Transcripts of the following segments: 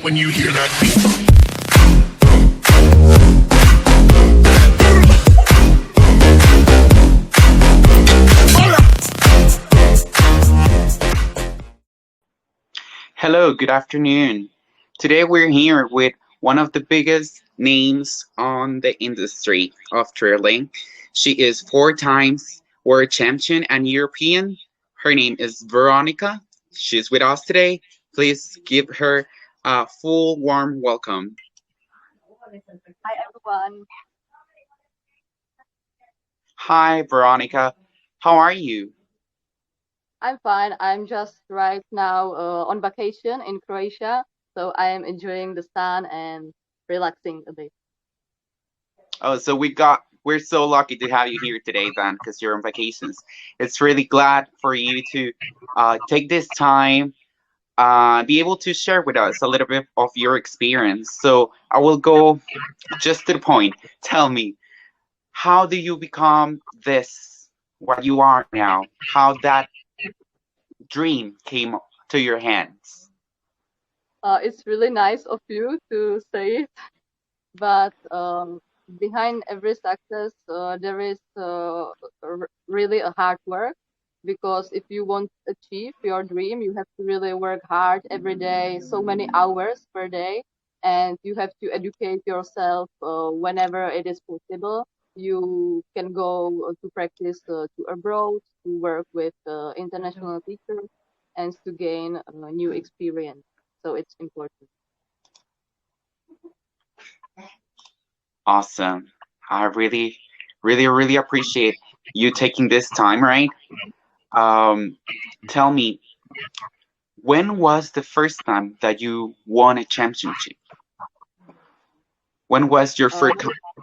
When you hear that beat. Hello, good afternoon. Today we're here with one of the biggest names on the industry of twirling. She is 4 times world champion and European. Her name is Veronika. She's with us today. Please give her a full warm welcome. Hi everyone. Hi, Veronika. How are you? I'm fine. I'm just right now on vacation in Croatia, so I am enjoying the sun and relaxing a bit. Oh, so we're so lucky to have you here today, then, because you're on vacations. It's really glad for you to take this time, be able to share with us a little bit of your experience. So I will go just to the point. Tell me, how do you become this, what you are now? How that dream came to your hands? It's really nice of you to say it, but behind every success, there is really a hard work. Because if you want to achieve your dream, you have to really work hard every day, so many hours per day, and you have to educate yourself whenever it is possible. You can go to practice to abroad, to work with international teachers, and to gain new experience. So it's important. Awesome. I really, really, really appreciate you taking this time, right? Um, Tell me, when was the first time that you won a championship? When was your Uh,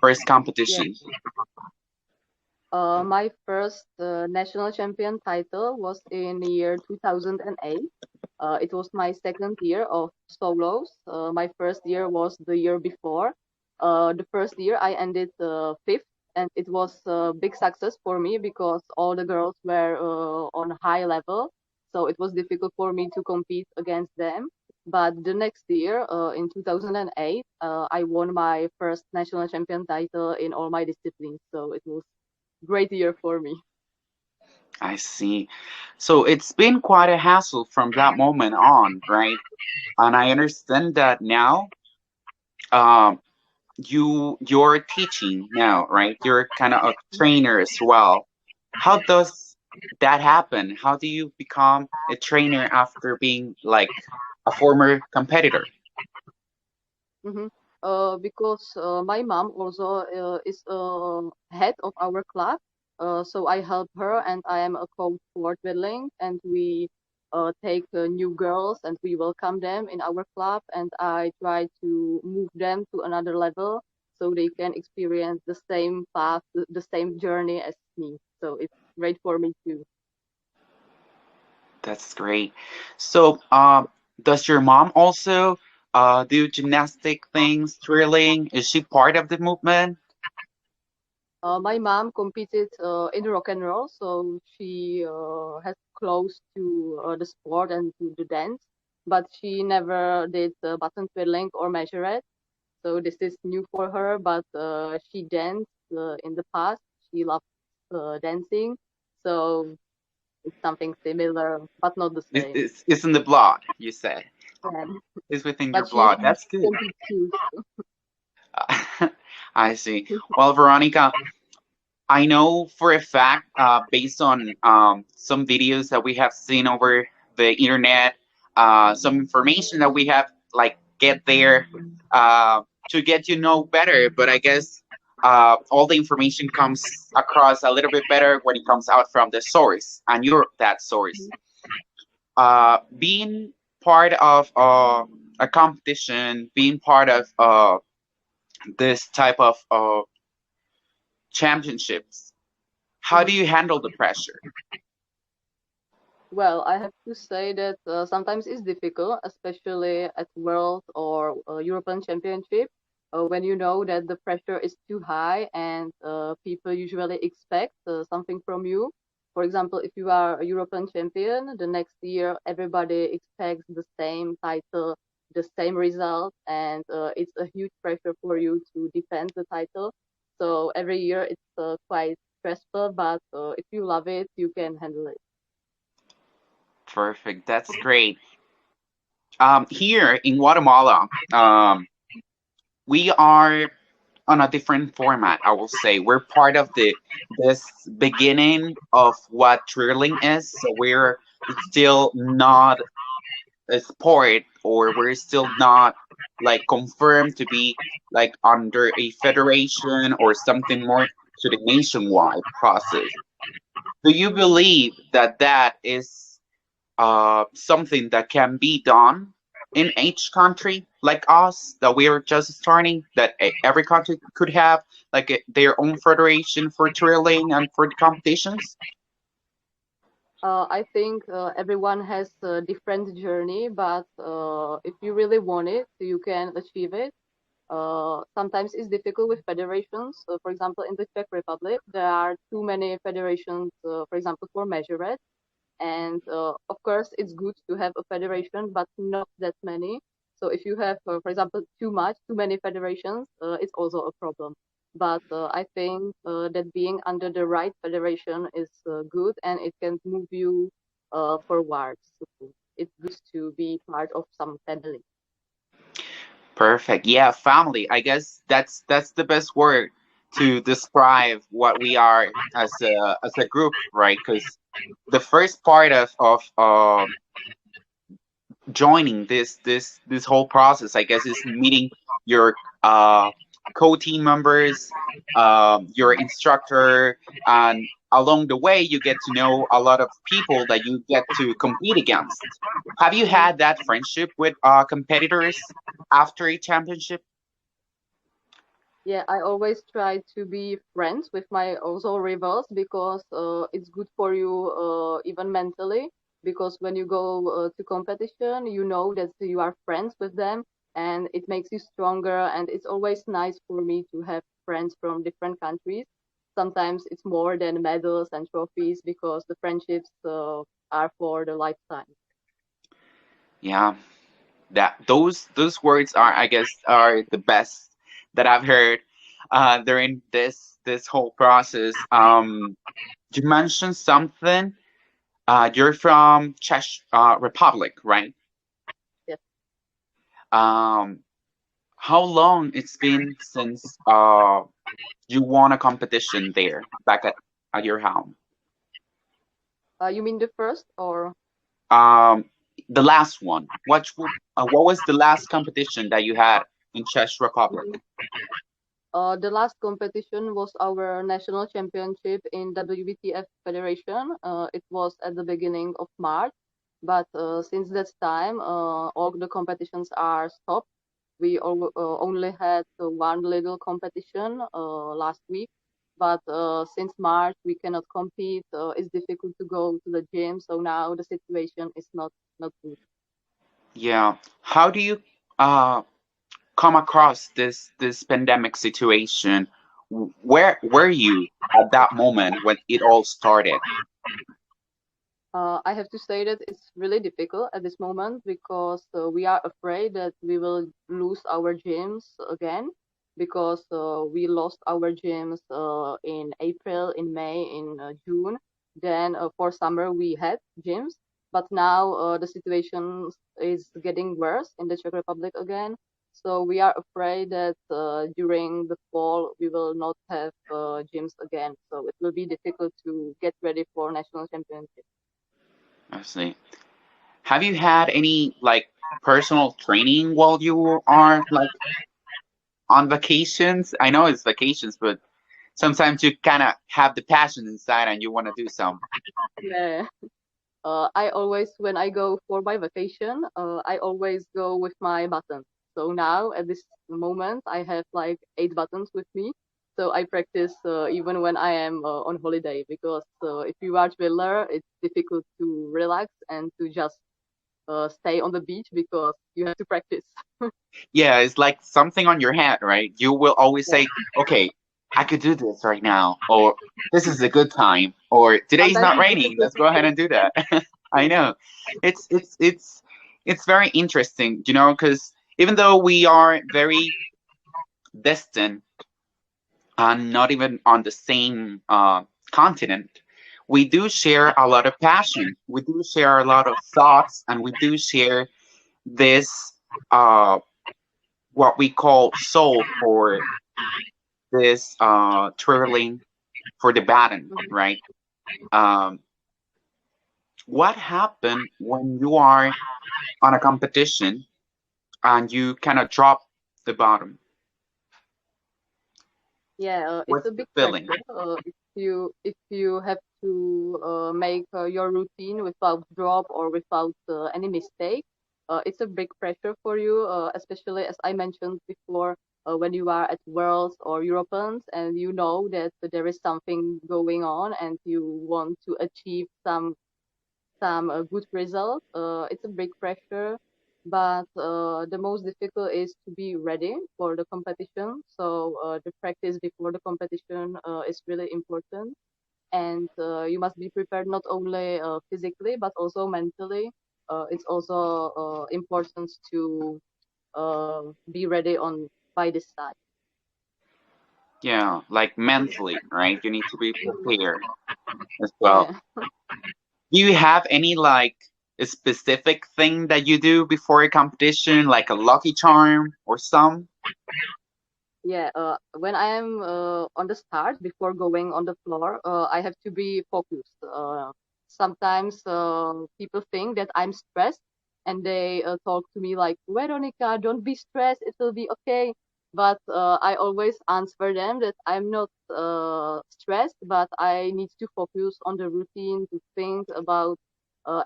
first yes. competition? My first national champion title was in the year 2008. It was my second year of solos. My first year was the year before. The first year I ended fifth, and it was a big success for me because all the girls were on a high level, so it was difficult for me to compete against them. But the next year, in 2008, I won my first national champion title in all my disciplines. So it was great year for me. I see. So it's been quite a hassle from that moment on, right? And I understand that now, um, you're teaching now, right? You're kind of a trainer as well. How does that happen? How do you become a trainer after being like a former competitor? hmm because my mom also is head of our club, so I help her and I am a coach for twirling, and we take new girls and we welcome them in our club, and I try to move them to another level so they can experience the same path, the same journey as me. So it's great for me too. That's great. So, does your mom also do gymnastic things, twirling? Is she part of the movement? My mom competed in rock and roll, so she has close to the sport and to the dance, but she never did button twirling or measure it. So this is new for her, but she danced in the past. She loves dancing, so it's something similar, but not the same. It's in the blood, you say. And, It's within your but she blood. That's good. competes too. I see. Well, Veronica, I know for a fact, based on some videos that we have seen over the internet, some information that we have like get there. to get you know better. But I guess all the information comes across a little bit better when it comes out from the source, and you're that source. Being part of a competition, being part of this type of championships, how do Mhm. you handle the pressure? Well, I have to say that sometimes it's difficult, especially at World or European Championship, when you know that the pressure is too high and people usually expect something from you. For example, if you are a European champion, the next year everybody expects the same title, the same result, and it's a huge pressure for you to defend the title. So every year it's quite stressful, but if you love it, you can handle it. Perfect. That's great. Here in Guatemala, we are on a different format. I will say we're part of the this beginning of what drilling is. So we're still not a sport, or we're still not like confirmed to be like under a federation or something more to the nationwide process. Do you believe that that is something that can be done in each country like us, that we are just starting, that every country could have like their own federation for drilling and for the competitions? I think everyone has a different journey, but if you really want it, you can achieve it. Sometimes it's difficult with federations. For example, in the Czech Republic, there are too many federations, for example, for measurement. And of course, it's good to have a federation, but not that many. So if you have, for example, too many federations, it's also a problem. But I think that being under the right federation is good, and it can move you forward. So it's good to be part of some family. Perfect. Yeah, family. I guess that's the best word to describe what we are as a group, right? Because the first part of joining this whole process, I guess, is meeting your co-team members, your instructor, and along the way you get to know a lot of people that you get to compete against. Have you Mhm. had that friendship with competitors after a championship? Yeah, I always try to be friends with my also rivals because it's good for you even mentally. Because when you go to competition, you know that you are friends with them, and it makes you stronger. And it's always nice for me to have friends from different countries. Sometimes it's more than medals and trophies because the friendships are for the lifetime. Yeah, that those words are, I guess, are the best that I've heard during this whole process. You mentioned something. You're from Czech Republic, right? Yes. Um, how long it's been since you won a competition there back at your home? You mean the first or? Um, the last one. What was the last competition that you had in Czech Republic? The last competition was our national championship in WBTF Federation. It was at the beginning of March, but since that time, all the competitions are stopped. We only had one little competition last week, but since March we cannot compete. It's difficult to go to the gym, so now the situation is not good. Yeah. How do you uh come across this pandemic situation? Where were you at that moment when it all started? I have to say that it's really difficult at this moment because we are afraid that we will lose our gyms again because we lost our gyms in April, in May, in June. Then for summer we had gyms, but now the situation is getting worse in the Czech Republic again. So we are afraid that during the fall we will not have gyms again. So it will be difficult to get ready for national championship. I see. Have you had any like personal training while you are like on vacations. I know it's vacations, but sometimes you kind of have the passion inside and you want to do some. Yeah. I always, when I go for my vacation, I always go with my buttons. So now at this moment, I have like 8 buttons with me. So I practice even when I am on holiday, because if you are traveler, it's difficult to relax and to just stay on the beach because you have to practice. Yeah, it's like something on your head, right? You will always Yeah. say, okay, I could do this right now, or this is a good time, or today's Sometimes not it's raining, difficult let's to go ahead think. and do that. I know. It's very interesting, you know, because even though we are very distant and not even on the same continent, we do share a lot of passion. We do share a lot of thoughts, and we do share this uh, what we call soul for this twirling for the baton, right? Um, what happened when you are on a competition and you kind of drop the bottom? Yeah, it's What's a the big feeling? pressure. If you have to make your routine without drop or without any mistake, it's a big pressure for you. Especially as I mentioned before, when you are at Worlds or Europens and you know that there is something going on and you want to achieve some good result. It's a big pressure, but the most difficult is to be ready for the competition. So the practice before the competition is really important, and you must be prepared not only physically but also mentally. It's also important to be ready on by this side. Yeah, like mentally, right? You need to be prepared as well. Yeah. Do you have any like a specific thing that you do before a competition, like a lucky charm or some? Yeah, when I am on the start before going on the floor, I have to be focused. Sometimes people think that I'm stressed and they talk to me like, Veronika, don't be stressed, it will be okay. But I always answer them that I'm not stressed, but I need to focus on the routine, to think about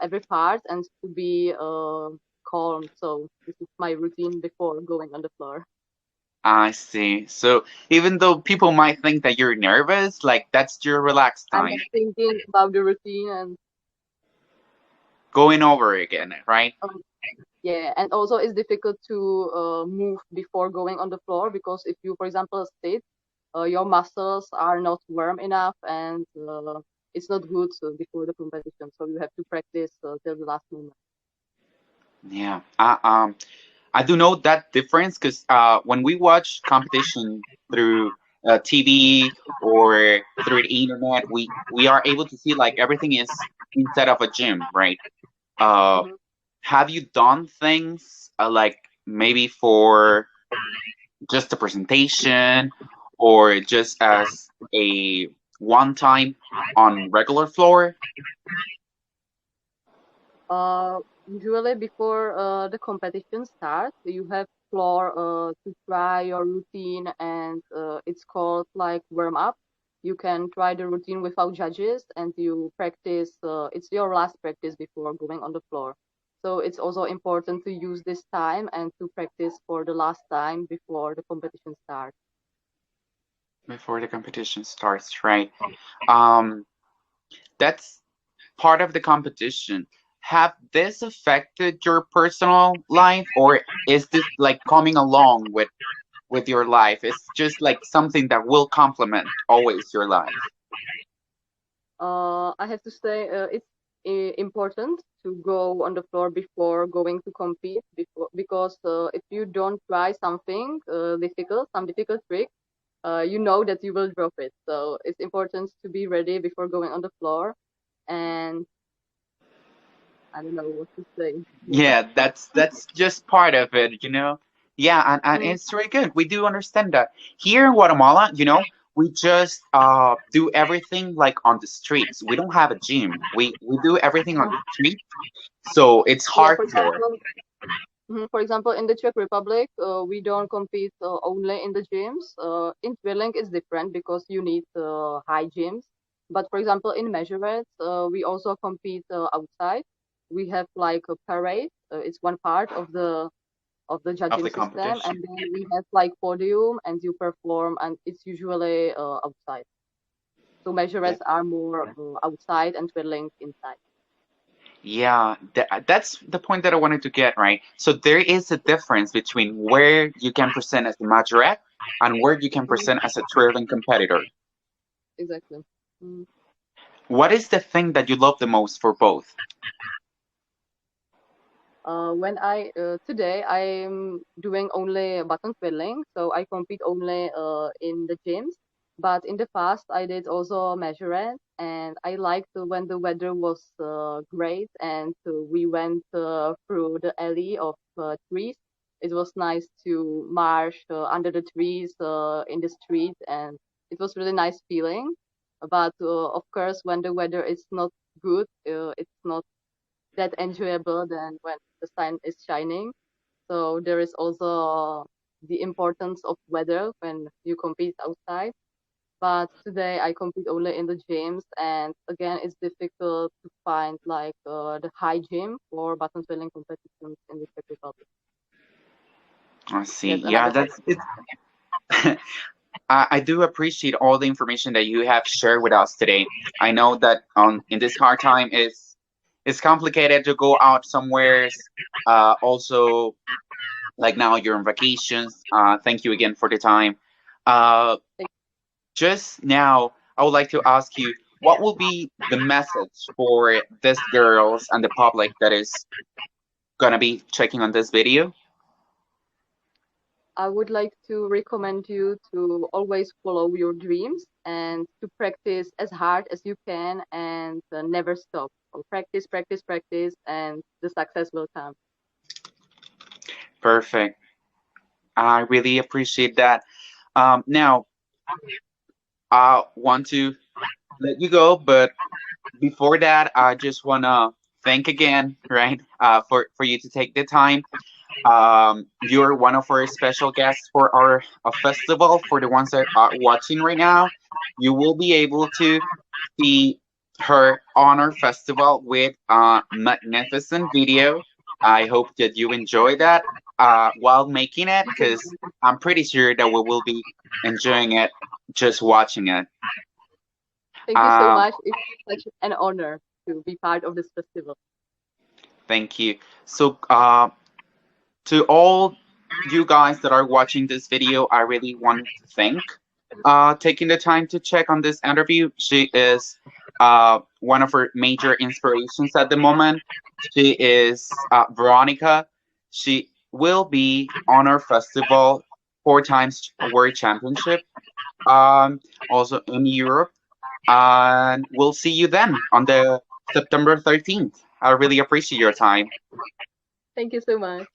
every part and to be calm. So this is my routine before going on the floor. I see. So even though people might think that you're nervous, like that's your relaxed I'm time, not thinking about the routine and going over again, right? um, yeah, and also it's difficult to move before going on the floor because if you, for example, sit, your muscles are not warm enough and it's not good before the competition. So you have to practice till the last moment. Yeah. I do know that difference because when we watch competition through TV or through the internet, we are able to see like everything is inside of a gym, right? Uh, Hmm. have you done things like maybe for just a presentation or just as a one time on regular floor? Usually before the competition starts, you have floor to try your routine, and it's called like warm up. You can try the routine without judges, and you practice. It's your last practice before going on the floor. So it's also important to use this time and to practice for the last time before the competition starts. Before the competition starts, right? Um, that's part of the competition. Have this affected your personal life, or is this like coming along with your life? It's just like something that will complement always your life. I have to say it's important to go on the floor before going to compete before, because if you don't try something difficult, some difficult trick, you know that you will drop it. So it's important to be ready before going on the floor. And I don't know what to say more. Yeah, that's just part of it, you know. Yeah, and Mm. it's very good. We do understand that here in Guatemala, you know, we just do everything like on the streets. We don't have a gym. We do everything on the street, so it's Yeah, for hardcore. example, For example, in the Czech Republic, we don't compete only in the gyms. In twirling, it's different because you need high gyms. But for example, in measurements, we also compete outside. We have like a parade. It's one part of the of judging the system, and competition? then we have like podium, and you perform, and it's usually outside. So measurements are more outside, and twirling inside. Yeah, that's the point that I wanted to get, right? So there is a difference between where you can present as a majorette and where you can Mhm, present as a twirling competitor. exactly. Mm. What is the thing that you love the most for both? When I today I'm doing only button twirling, so I compete only in the gyms. But in the past, I did also measure it, and I liked when the weather was great, and we went through the alley of trees. It was nice to march under the trees in the street, and it was really nice feeling. But of course, when the weather is not good, it's not that enjoyable than when the sun is shining. So there is also the importance of weather when you compete outside. But today I compete only in the gyms, and again, it's difficult to find like the high gym for button twirling competitions in the Czech Republic. I see. That's Yeah, another that's factor. it. I do appreciate all the information that you have shared with us today. I know that in this hard time it's complicated to go out somewhere. Also, like now you're on vacations. Thank you again for the time. Uh, just now, I would like to ask you, what will be the message for these girls and the public that is gonna be checking on this video? I would like to recommend you to always follow your dreams and to practice as hard as you can and never stop. So practice, practice, practice, and the success will come. Perfect. I really appreciate that. Now, I want to let you go, but before that, I just wanna thank again, right, for you to take the time. You're one of our special guests for our festival. For the ones that are watching right now, you will be able to see her on our festival with a magnificent video. I hope that you enjoy that while making it, because I'm pretty sure that we will be enjoying it just watching it. Thank you so Um, much. It's such an honor to be part of this festival. Thank you. So, to all you guys that are watching this video, I really want to thank taking the time to check on this interview. She is one of our major inspirations at the moment. She is Veronika. She will be on our festival 4 times World Championship, also in Europe. And we'll see you then on the September 13th. I really appreciate your time. Thank you so much.